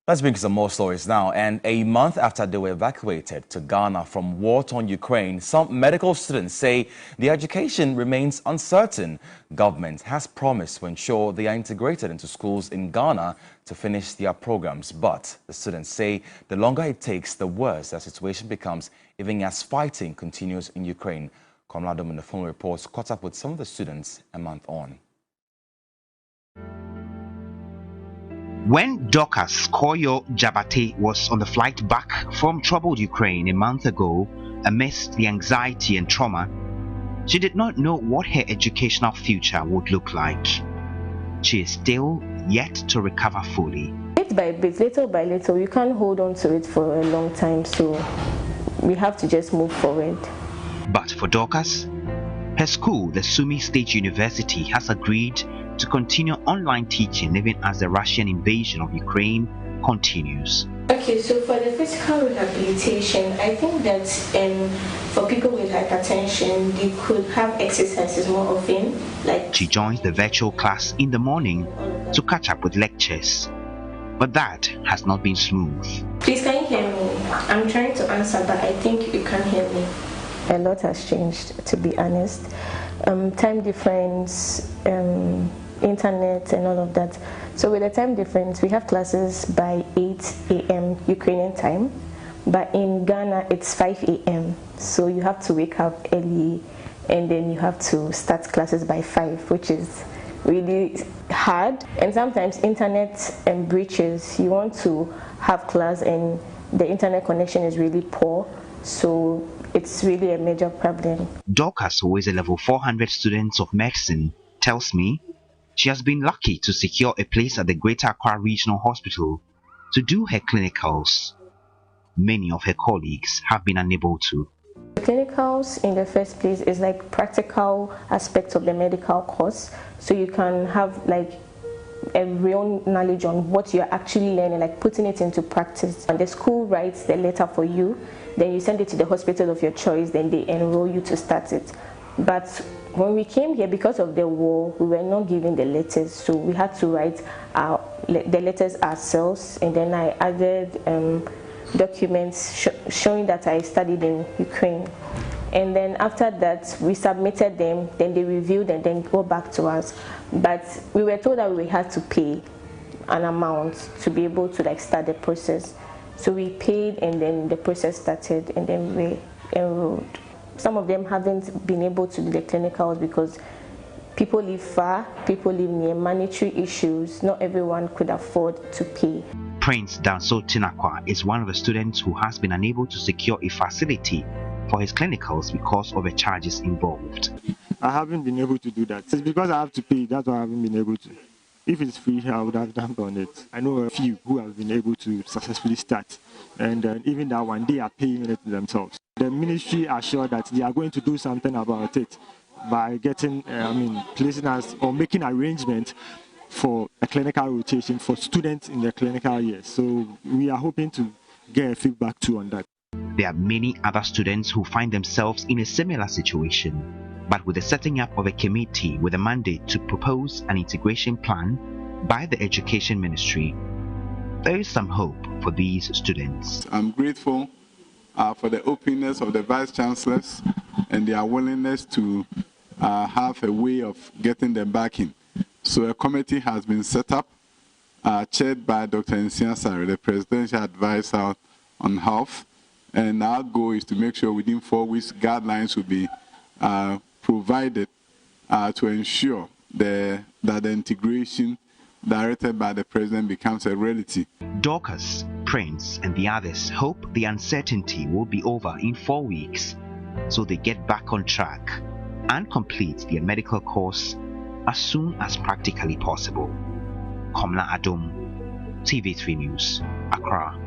Let's bring you some more stories now. And a month after they were evacuated to Ghana from war-torn Ukraine, some medical students say their education remains uncertain. Government has promised to ensure they are integrated into schools in Ghana to finish their programs. But the students say the longer it takes, the worse the situation becomes, even as fighting continues in Ukraine. Famulatur in the phone reports caught up with some of the students a month on. When Dorcas Jabate was on the flight back from troubled Ukraine a month ago, amidst the anxiety and trauma, she did not know what her educational future would look like. She is still yet to recover fully. Bit by bit, little by little, you can't hold on to it for a long time, so we have to just move forward. But for Dorcas, her school, the Sumi State University, has agreed to continue online teaching even as the Russian invasion of Ukraine continues. Okay, so for the physical rehabilitation, I think that for people with hypertension, they could have exercises more often. She joins the virtual class in the morning to catch up with lectures. But that has not been smooth. Please, can you hear me? I'm trying to answer, but I think you can't hear me. A lot has changed, to be honest. Time difference, internet and all of that. So with the time difference, we have classes by 8 a.m. Ukrainian time, but in Ghana it's 5 a.m. So you have to wake up early and then you have to start classes by 5, which is really hard. And sometimes internet breaches. You want to have class and the internet connection is really poor, so it's really a major problem. Dorcas, who is a level 400 student of medicine, tells me she has been lucky to secure a place at the Greater Accra Regional Hospital to do her clinicals. Many of her colleagues have been unable to. The clinicals in the first place is like practical aspects of the medical course, so you can have like a real knowledge on what you're actually learning, like putting it into practice. And the school writes the letter for you, then you send it to the hospital of your choice, then they enroll you to start it. But when we came here, because of the war, we were not given the letters, so we had to write the letters ourselves, and then I added documents showing that I studied in Ukraine. And then after that, we submitted them, then they reviewed and then go back to us. But we were told that we had to pay an amount to be able to start the process. So we paid and then the process started and then we enrolled. Some of them haven't been able to do the clinicals because people live far, people live near, monetary issues. Not everyone could afford to pay. Prince Danso Tinakwa is one of the students who has been unable to secure a facility for his clinicals because of the charges involved. I haven't been able to do that. It's because I have to pay, that's why I haven't been able to. If it's free, I would have done it. I know a few who have been able to successfully start, and even that one, they are paying it themselves. The ministry assured that they are going to do something about it by getting, placing us or making arrangements for a clinical rotation for students in the clinical year. So we are hoping to get a feedback too on that. There are many other students who find themselves in a similar situation, but with the setting up of a committee with a mandate to propose an integration plan by the Education Ministry, there is some hope for these students. I'm grateful for the openness of the Vice Chancellors and their willingness to have a way of getting them back in. So a committee has been set up, chaired by Dr. Nsiasare, the Presidential Advisor on Health, and our goal is to make sure within 4 weeks guidelines will be provided to ensure that the integration directed by the President becomes a reality. Dorcas, Prince and the others hope the uncertainty will be over in 4 weeks so they get back on track and complete their medical course as soon as practically possible. Famulatur, TV3 News, Accra.